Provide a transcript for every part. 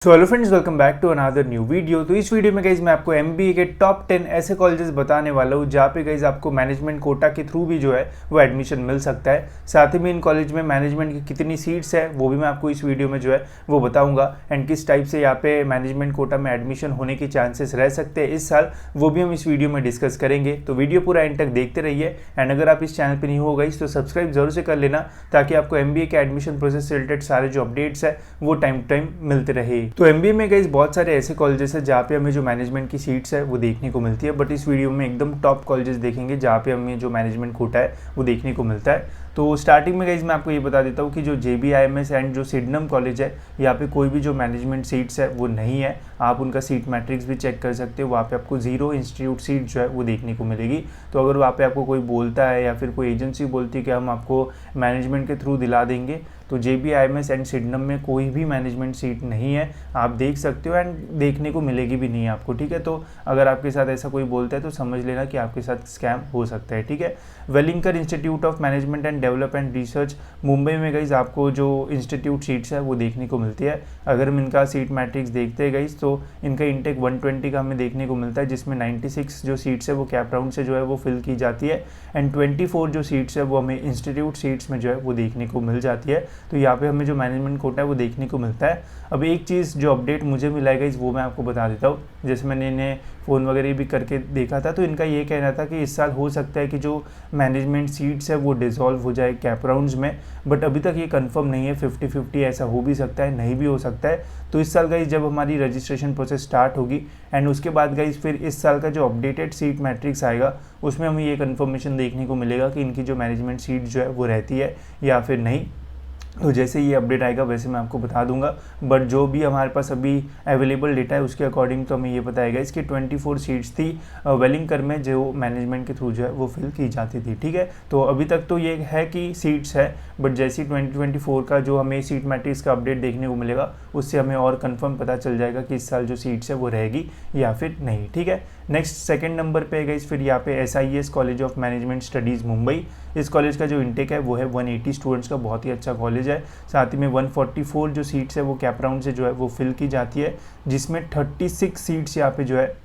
So hello friends, welcome back to another new video. तो इस video में guys मैं आपको एमबीए के टॉप 10 ऐसे कॉलेजेस बताने वाला हूँ जहाँ पे गाइज आपको मैनेजमेंट कोटा के थ्रू भी जो है वो एडमिशन मिल सकता है। साथ ही में इन कॉलेज में मैनेजमेंट की कितनी सीट्स है वो भी मैं आपको इस वीडियो में जो है वो बताऊँगा, एंड किस टाइप से यहाँ पे मैनेजमेंट कोटा में एडमिशन होने के चांसेस रह सकते हैं इस साल, वो भी हम इस वीडियो में डिस्कस करेंगे। तो वीडियो पूरा एंड तक देखते रहिए, एंड अगर आप इस चैनल पर नहीं हो गाइज तो सब्सक्राइब जरूर से कर लेना ताकि आपको एमबीए के एडमिशन प्रोसेस से रिलेटेड सारे जो अपडेट्स है वो टाइम टू टाइम मिलते रहे। तो एमबीए में गाइज बहुत सारे ऐसे कॉलेजेस हैं जहाँ पे हमें जो मैनेजमेंट की सीट्स है वो देखने को मिलती है, बट इस वीडियो में एकदम टॉप कॉलेजेस देखेंगे जहाँ पे हमें जो मैनेजमेंट कोटा है वो देखने को मिलता है। तो स्टार्टिंग में गाइज मैं आपको ये बता देता हूँ कि जो JBIMS एंड जो सिडनम कॉलेज है यहाँ पे कोई भी जो मैनेजमेंट सीट्स है वो नहीं है। आप उनका सीट मैट्रिक्स भी चेक कर सकते हो, वहाँ पे आपको 0 इंस्टीट्यूट सीट जो है वो देखने को मिलेगी। तो अगर वहाँ पे आपको कोई बोलता है या फिर कोई एजेंसी बोलती है कि हम आपको मैनेजमेंट के थ्रू दिला देंगे, तो JBIMS एंड सिडनम में कोई भी मैनेजमेंट सीट नहीं है। आप देख सकते हो एंड देखने को मिलेगी भी नहीं आपको, ठीक है। तो अगर आपके साथ ऐसा कोई बोलता है तो समझ लेना कि आपके साथ स्कैम हो सकता है, ठीक है। Welingkar institute of management and development research Mumbai में गाइज आपको जो इंस्टीट्यूट सीट्स है वो देखने को मिलती है। अगर हम इनका सीट मैट्रिक्स देखते हैं गाइज तो इनका इंटेक 120 का हमें देखने को मिलता है, जिसमें 96 जो सीट्स है वो कैप राउंड से जो है वो फिल की जाती है, एंड 24 जो सीट्स है वो हमें इंस्टीट्यूट सीट्स में जो है वो देखने को मिल जाती है। तो यहाँ पे हमें जो मैनेजमेंट कोटा है वो देखने को मिलता है। अब एक चीज़ जो अपडेट मुझे मिला है वो मैं आपको बता देता हूँ। जैसे मैंने इन्हें फ़ोन वगैरह भी करके देखा था तो इनका ये कहना था कि इस साल हो सकता है कि जो मैनेजमेंट सीट्स है वो डिसॉल्व हो जाए कैप राउंड्स में, बट अभी तक ये कंफर्म नहीं है। 50-50 ऐसा हो भी सकता है, नहीं भी हो सकता है। तो इस साल गाइज जब हमारी रजिस्ट्रेशन प्रोसेस स्टार्ट होगी एंड उसके बाद गाइज फिर इस साल का जो अपडेटेड सीट मैट्रिक्स आएगा उसमें हमें ये कन्फर्मेशन देखने को मिलेगा कि इनकी जो मैनेजमेंट सीट जो है वो रहती है या फिर नहीं। तो जैसे ये अपडेट आएगा वैसे मैं आपको बता दूंगा, बट जो भी हमारे पास अभी अवेलेबल डेटा है उसके अकॉर्डिंग तो हमें ये बताएगा इसकी 24 सीट्स थी वेलिंगकर में जो मैनेजमेंट के थ्रू जो है वो फिल की जाती थी, ठीक है। तो अभी तक तो ये है कि सीट्स है, बट जैसे 2024 का जो हमें सीट मैट्रिक्स का अपडेट देखने को मिलेगा उससे हमें और कंफर्म पता चल जाएगा कि इस साल जो सीट्स है वो रहेगी या फिर नहीं, ठीक है। नेक्स्ट सेकेंड नंबर पे गई फिर यहाँ पे SIS college of management studies Mumbai. इस कॉलेज का जो इंटेक है वो है 180 स्टूडेंट्स का, बहुत ही अच्छा कॉलेज है। साथ ही में 144 जो सीट्स है वो कैप राउंड से जो है वो फिल की जाती है, जिसमें 36 सीट्स यहाँ पे जो है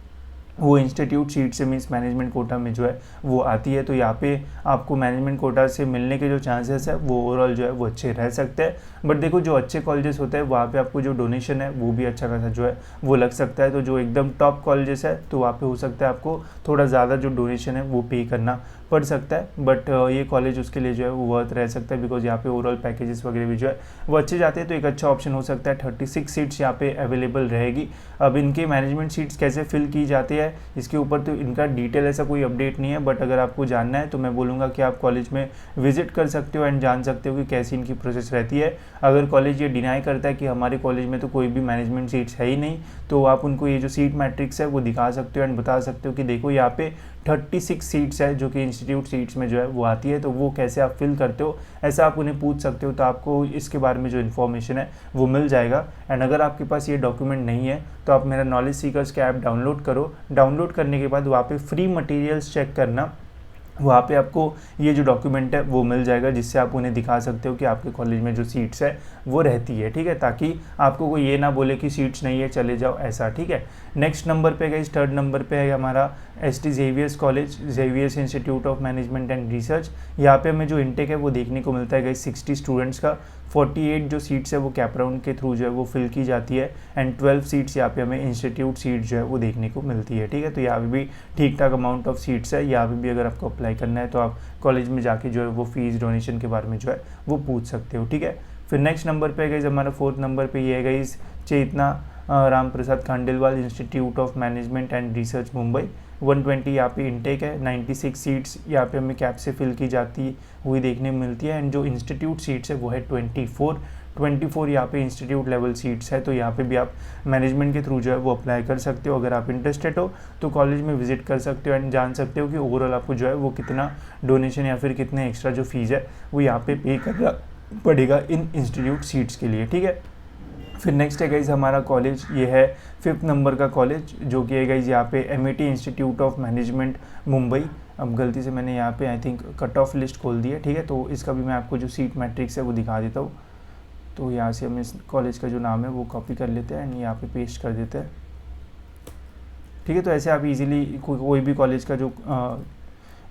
वो इंस्टीट्यूट सीट से मीन्स मैनेजमेंट कोटा में जो है वो आती है। तो यहाँ पे आपको मैनेजमेंट कोटा से मिलने के जो चांसेस है वो ओवरऑल जो है वो अच्छे रह सकते हैं। बट देखो जो अच्छे कॉलेजेस होते हैं वहाँ पे आपको जो डोनेशन है वो भी अच्छा खासा जो है वो लग सकता है। तो जो एकदम टॉप कॉलेजेस है तो वहाँ पे हो सकता है आपको थोड़ा ज़्यादा जो डोनेशन है वो पे करना पड़ सकता है, बट ये कॉलेज उसके लिए जो है वो वर्थ रह सकता है बिकॉज यहाँ पे ओवरऑल पैकेजेस वगैरह भी जो है वो अच्छे जाते हैं। तो एक अच्छा ऑप्शन हो सकता है। 36 सीट्स यहाँ पे अवेलेबल रहेगी। अब इनके मैनेजमेंट सीट्स कैसे फिल की जाती है इसके ऊपर तो इनका डिटेल ऐसा कोई अपडेट नहीं है, बट अगर आपको जानना है तो मैं बोलूँगा कि आप कॉलेज में विजिट कर सकते हो एंड जान सकते हो कि कैसी इनकी प्रोसेस रहती है। अगर कॉलेज ये डिनाई करता है कि हमारे कॉलेज में तो कोई भी मैनेजमेंट सीट्स है ही नहीं, तो आप उनको ये जो सीट मैट्रिक्स है वो दिखा सकते हो एंड बता सकते हो कि देखो यहाँ पे 36 सीट्स है जो कि इंस्टीट्यूट सीट्स में जो है वो आती है, तो वो कैसे आप फिल करते हो ऐसा आप उन्हें पूछ सकते हो। तो आपको इसके बारे में जो इन्फॉर्मेशन है वो मिल जाएगा। एंड अगर आपके पास ये डॉक्यूमेंट नहीं है तो आप मेरा नॉलेज सीकर्स का ऐप डाउनलोड करो। डाउनलोड करने के बाद वहाँ पे फ्री मटेरियल्स चेक करना, वहाँ पे आपको ये जो डॉक्यूमेंट है वो मिल जाएगा जिससे आप उन्हें दिखा सकते हो कि आपके कॉलेज में जो सीट्स है वो रहती है, ठीक है, ताकि आपको कोई ये ना बोले कि सीट्स नहीं है चले जाओ ऐसा, ठीक है। नेक्स्ट नंबर पे गई थर्ड नंबर पे है हमारा ST Xavier's college, Xavier's institute of management and research. यहाँ पे हमें जो इंटेक है वो देखने को मिलता है गई 60 स्टूडेंट्स का। 48 जो सीट्स है वो कैप राउंड के थ्रू जो है वो फिल की जाती है, एंड 12 सीट्स यहाँ पे हमें इंस्टीट्यूट सीट जो है वो देखने को मिलती है, ठीक है। तो यहाँ पे भी ठीक ठाक अमाउंट ऑफ सीट्स है। यहाँ पे भी अगर आपको अप्लाई करना है तो आप कॉलेज में जाके जो है वो फीस डोनेशन के बारे में जो है वो पूछ सकते हो, ठीक है। फिर नेक्स्ट नंबर पे गई हमारा फोर्थ नंबर पे ये है गई Chetana Ram Prasad Khandelwal institute of management and research Mumbai. 120 यहाँ पे इंटेक है। 96 सीट्स यहाँ पे हमें कैप से फिल की जाती हुई देखने में मिलती है, एंड जो इंस्टीट्यूट सीट्स है वो है 24 यहाँ पे इंस्टीट्यूट लेवल सीट्स है। तो यहाँ पे भी आप मैनेजमेंट के थ्रू जो है वो अप्लाई कर सकते हो। अगर आप इंटरेस्टेड हो तो कॉलेज में विजिट कर सकते हो एंड जान सकते हो कि ओवरऑल आपको जो है वो कितना डोनेशन या फिर कितने एक्स्ट्रा जो फीस है वो यहाँ पे पे करना पड़ेगा इन इंस्टीट्यूट सीट्स के लिए, ठीक है। फिर नेक्स्ट है गाइज हमारा कॉलेज, ये है 5th नंबर का कॉलेज जो कि है गाइज यहाँ पे MIT institute of management Mumbai. अब गलती से मैंने यहाँ पे I think cut off list खोल दी है, ठीक है। तो इसका भी मैं आपको जो सीट मैट्रिक्स है वो दिखा देता हूँ। तो यहाँ से हम इस कॉलेज का जो नाम है वो कॉपी कर लेते हैं एंड यहाँ पे पेस्ट कर देते हैं। ठीक है, तो ऐसे आप इजीली कोई भी कॉलेज का जो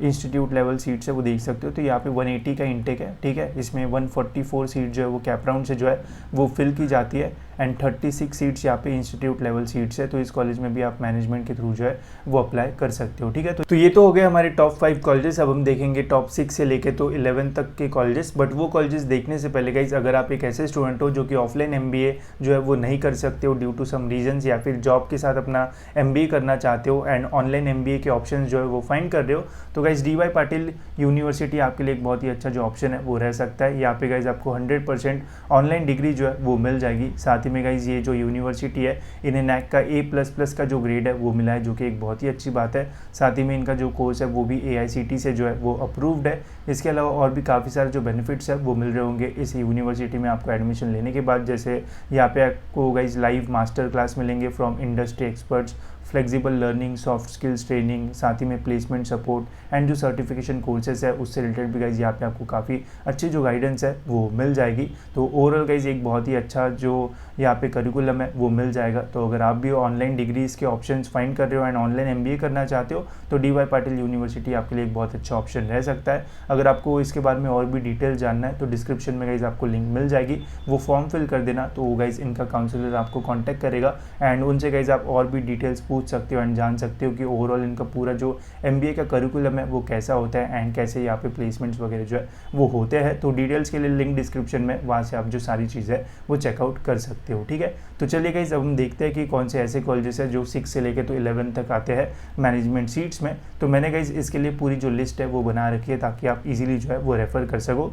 इंस्टीट्यूट लेवल सीट्स है वो देख सकते हो। तो यहाँ पे 180 का इंटेक है, ठीक है, इसमें 144 सीट जो है वो कैप राउंड से जो है वो फिल की जाती है एंड 36 सीट्स यहाँ पे इंस्टीट्यूट लेवल सीट्स है। तो इस कॉलेज में भी आप मैनेजमेंट के थ्रू जो है वो अप्लाई कर सकते हो। ठीक है, तो ये तो हो गए हमारे टॉप 5 कॉलेजेस। अब हम देखेंगे टॉप 6 से लेके तो 11 तक के कॉलेजेस। बट वो कॉलेजेस देखने से पहले गाइज, अगर आप एक ऐसे स्टूडेंट हो जो कि ऑफलाइन MBA जो है वो नहीं कर सकते हो ड्यू टू सम रीजंस, या फिर जॉब के साथ अपना MBA करना चाहते हो एंड ऑनलाइन MBA के ऑप्शन जो है वो फाइंड कर रहे हो, तो गाइज DY पाटिल यूनिवर्सिटी आपके लिए एक बहुत ही अच्छा जो ऑप्शन है वो रह सकता है। यहाँ पे गाइज आपको 100% ऑनलाइन डिग्री जो है वो मिल जाएगी। साथ ही में गाइज ये जो यूनिवर्सिटी है इन्हें NAC का A++ का जो ग्रेड है वो मिला है, जो कि एक बहुत ही अच्छी बात है। साथ ही में इनका जो कोर्स है वो भी AICTE से जो है वो अप्रूव्ड है। इसके अलावा और भी काफ़ी सारे जो बेनिफिट्स है वो मिल रहे होंगे इस यूनिवर्सिटी में आपको एडमिशन लेने के बाद। जैसे यहाँ पे आपको गाइज लाइव मास्टर क्लास मिलेंगे from industry experts, flexible learning, soft skills training, साथ ही में प्लेसमेंट सपोर्ट एंड जो सर्टिफिकेशन कोर्सेज है उससे रिलेटेड भी गाइज यहाँ पे आपको काफ़ी अच्छी जो गाइडेंस है वो मिल जाएगी। तो ओवरऑल गाइज एक बहुत ही अच्छा जो यहाँ पे करिकुलम है वो मिल जाएगा। तो अगर आप भी ऑनलाइन डिग्रीज के ऑप्शंस फाइंड कर रहे हो एंड ऑनलाइन MBA करना चाहते हो तो DY पाटिल यूनिवर्सिटी आपके लिए एक बहुत अच्छा ऑप्शन रह सकता है। अगर आपको इसके बारे में और भी डिटेल जानना है तो डिस्क्रिप्शन में गाइज आपको लिंक मिल जाएगी, वो फॉर्म फिल कर देना। तो वो गाइज इनका काउंसलर आपको कॉन्टैक्ट करेगा एंड उनसे गाइज आप और भी डिटेल्स पूछ सकते हो एंड जान सकते हो कि ओवरऑल इनका पूरा जो MBA का करिकुलम है वो कैसा होता है एंड कैसे यहाँ पे प्लेसमेंट्स वगैरह जो है वो होते हैं। तो डिटेल्स के लिए लिंक डिस्क्रिप्शन में, वहाँ से आप जो सारी चीज़ें वो चेकआउट कर सकते हो। ठीक है, तो चलिए गाइस अब हम देखते हैं कि कौन से ऐसे कॉलेजेस हैं जो 6 से लेके तो 11 तक आते हैं मैनेजमेंट सीट्स में। तो मैंने गाइस इसके लिए पूरी जो लिस्ट है वो बना रखी है ताकि आप इजीली जो है वो रेफर कर सको।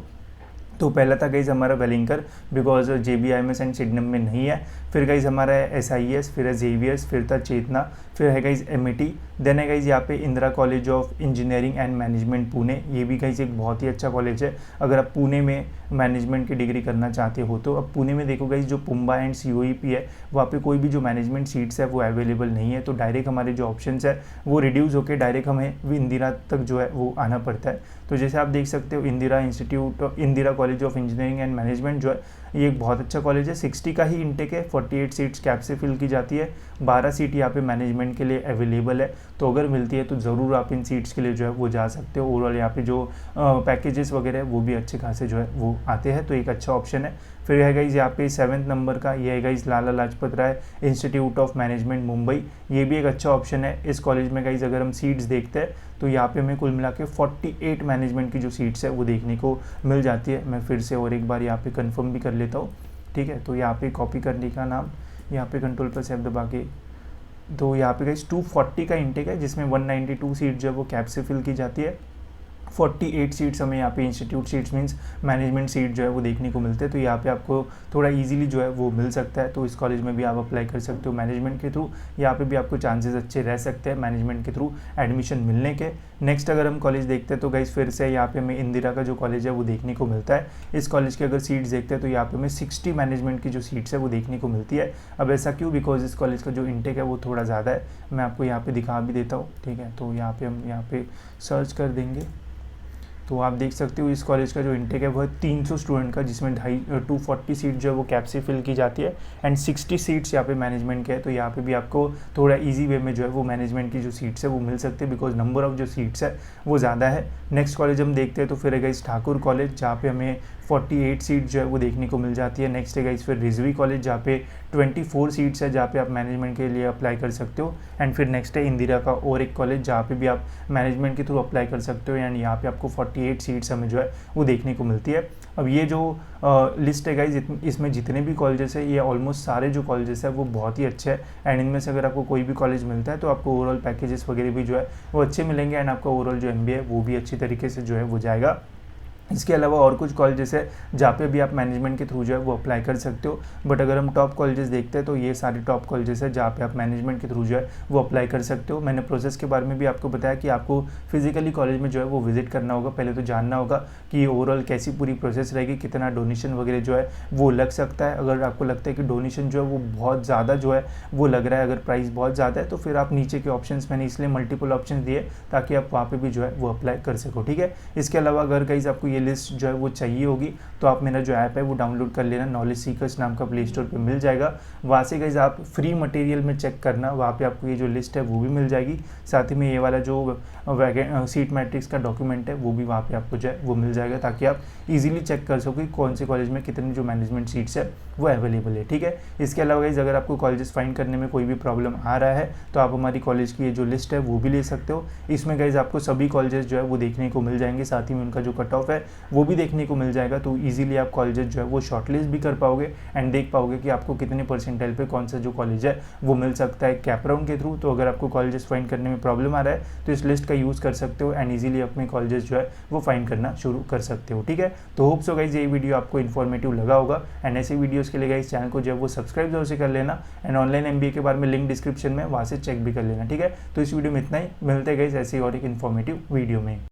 तो पहला था गाइज हमारा वेलिंकर, बिकॉज JBIMS एंड सिडनम में नहीं है। फिर गाइज हमारा है SIES, फिर है ZVS, फिर था चेतना, फिर है गाइज MIT, देन है गाइज यहाँ पे Indira college of engineering and management Pune. ये भी गाइज एक बहुत ही अच्छा कॉलेज है अगर आप पुणे में मैनेजमेंट की डिग्री करना चाहते हो तो। अब पुणे में देखो गाइज जो पुम्बा एंड COEP है वहाँ पे कोई भी जो मैनेजमेंट सीट्स है वो अवेलेबल नहीं है। तो डायरेक्ट हमारे जो ऑप्शंस है वो रिड्यूस होकर डायरेक्ट हमें इंदिरा तक जो है वो आना पड़ता है। तो जैसे आप देख सकते हो Indira college of engineering and management जो है ये एक बहुत अच्छा कॉलेज है। 60 का ही इंटेक है, 48 सीट्स कैप से फिल की जाती है, 12 सीट यहाँ पे मैनेजमेंट के लिए अवेलेबल है। तो अगर मिलती है तो ज़रूर आप इन सीट्स के लिए जो है वो जा सकते हो। ओवरऑल यहाँ पे जो पैकेजेस वगैरह है वो भी अच्छे खासे जो है वो आते हैं, तो एक अच्छा ऑप्शन है। फिर है गाइज यहाँ पे 7 नंबर का ये है guys Lala Lajpat Rai institute of management Mumbai. ये भी एक अच्छा ऑप्शन है। इस कॉलेज में गाइज अगर हम सीट्स देखते हैं तो यहाँ पे हमें कुल मिला के 48 मैनेजमेंट की जो सीट्स है वो देखने को मिल जाती है। मैं फिर से और एक बार यहाँ पे कंफर्म भी कर लेता हूँ। ठीक है, तो यहाँ पे कॉपी करने का नाम, यहाँ पे Ctrl+F दबा के, तो यहाँ पे गाइज 240 का इंटेक है जिसमें 192 सीट जो है वो कैप से फिल की जाती है। 48 सीट्स हमें यहाँ पे institute seats means management seat जो है वो देखने को मिलते हैं। तो यहाँ पे आपको थोड़ा इजीली जो है वो मिल सकता है। तो इस कॉलेज में भी आप अप्लाई कर सकते हो मैनेजमेंट के थ्रू। यहाँ पे भी आपको चांसेस अच्छे रह सकते हैं मैनेजमेंट के थ्रू एडमिशन मिलने के। नेक्स्ट अगर हम कॉलेज देखते हैं तो गाइस फिर से यहाँ पे हमें इंदिरा का जो कॉलेज है वो देखने को मिलता है। इस कॉलेज के अगर सीट्स देखते हैं तो यहाँ पे हमें 60 मैनेजमेंट की जो सीट्स है वो देखने को मिलती है। अब ऐसा क्यों? बिकॉज इस कॉलेज का जो इंटेक है वो थोड़ा ज़्यादा है। मैं आपको यहाँ पे दिखा भी देता हूँ। ठीक है, तो यहाँ पे हम यहाँ पे सर्च कर देंगे तो आप देख सकते हो इस कॉलेज का जो इंटेक है वह 300 स्टूडेंट का, जिसमें 240 सीट जो है वो कैप से फिल की जाती है एंड 60 सीट्स यहाँ पे मैनेजमेंट के है। तो यहाँ पे भी आपको थोड़ा इजी वे में जो है वो मैनेजमेंट की जो सीट्स है वो मिल सकती है, बिकॉज नंबर ऑफ जो सीट्स है वो ज़्यादा है। नेक्स्ट कॉलेज हम देखते हैं तो फिर है गाइस ठाकुर कॉलेज, जहाँ पे हमें 48 सीट जो है वो देखने को मिल जाती है। नेक्स्ट है गाइस फिर रिजवी कॉलेज, जहाँ पे 24 सीट्स है, जहाँ पे आप मैनेजमेंट के लिए अप्लाई कर सकते हो। एंड फिर नेक्स्ट है इंदिरा का और एक कॉलेज, जहाँ पे भी आप मैनेजमेंट के थ्रू अप्लाई कर सकते हो एंड यहाँ पे आपको 48 सीट्स हमें जो है वो देखने को मिलती है। अब ये जो लिस्ट है गाइज, इसमें जितने भी कॉलेजेस है ये ऑलमोस्ट सारे जो कॉलेजेस है वो बहुत ही अच्छे हैं एंड इनमें से अगर आपको कोई भी कॉलेज मिलता है तो आपको ओवरऑल पैकेजेस वगैरह भी जो है वो अच्छे मिलेंगे एंड आपका ओवरऑल जो MBA है वो भी अच्छी तरीके से जो है वो जाएगा। इसके अलावा और कुछ कॉलेजेस है जहाँ पे भी आप मैनेजमेंट के थ्रू जो है वो अप्लाई कर सकते हो। बट अगर हम टॉप कॉलेजेस देखते हैं तो ये सारे टॉप कॉलेजेस है जहाँ पे आप मैनेजमेंट के थ्रू जो है वो अप्लाई कर सकते हो। मैंने प्रोसेस के बारे में भी आपको बताया कि आपको फिजिकली कॉलेज में जो है वो विजिट करना होगा। पहले तो जानना होगा कि ओवरऑल कैसी पूरी प्रोसेस रहेगी, कितना डोनेशन वगैरह जो है वो लग सकता है। अगर आपको लगता है कि डोनेशन जो है वो बहुत ज़्यादा जो है वो लग रहा है, अगर प्राइस बहुत ज़्यादा है, तो फिर आप नीचे के ऑप्शन, मैंने इसलिए मल्टीपल ऑप्शन दिए ताकि आप वहाँ पर भी जो है वो अप्लाई कर सको। ठीक है, इसके अलावा अगर गाइस आपको ये लिस्ट जो है वो चाहिए होगी तो आप मेरा जो ऐप है वो डाउनलोड कर लेना, नॉलेज सीकर्स नाम का प्ले स्टोर पे मिल जाएगा। वहाँ से गाइज आप फ्री मटेरियल में चेक करना, वहाँ पे आपको ये जो लिस्ट है वो भी मिल जाएगी। साथ ही में ये वाला जो सीट मैट्रिक्स का डॉक्यूमेंट है वो भी वहाँ पे आपको जो है वो मिल जाएगा, ताकि आप इजीली चेक कर सको कि कौन से कॉलेज में कितनी जो मैनेजमेंट सीट्स है वो अवेलेबल है। ठीक है, इसके अलावा गाइज अगर आपको कॉलेजेस फाइंड करने में कोई भी प्रॉब्लम आ रहा है तो आप हमारी कॉलेज की ये जो लिस्ट है वो भी ले सकते हो। इसमें गाइज आपको सभी कॉलेजेस जो है वो देखने को मिल जाएंगे, साथ ही में उनका जो कट ऑफ है वो भी देखने को मिल जाएगा। तो ईजिली आप कॉलेजेस जो है वो शॉर्टलिस्ट भी कर पाओगे एंड देख पाओगे कि आपको कितने परसेंटाइल पे कौन सा जो कॉलेज है वो मिल सकता है कैप राउंड के थ्रू। तो अगर आपको कॉलेजेस फाइंड करने में प्रॉब्लम आ रहा है तो इस लिस्ट का यूज़ कर सकते हो एंड ईजिली अपने कॉलेजेस जो है वो फाइंड करना शुरू कर सकते हो। ठीक है, तो होप सो गाइज ये वीडियो आपको इन्फॉर्मेटिव लगा होगा एंड ऐसे वीडियोस के लिए गाइज चैनल को जो है वो सब्सक्राइब जरूर से कर लेना एंड ऑनलाइन MBA के बारे में लिंक डिस्क्रिप्शन में वहाँ से चेक भी कर लेना। ठीक है, तो इस वीडियो में इतना ही, मिलते हैं गाइज ऐसे ही और एक इन्फॉर्मेटिव वीडियो में।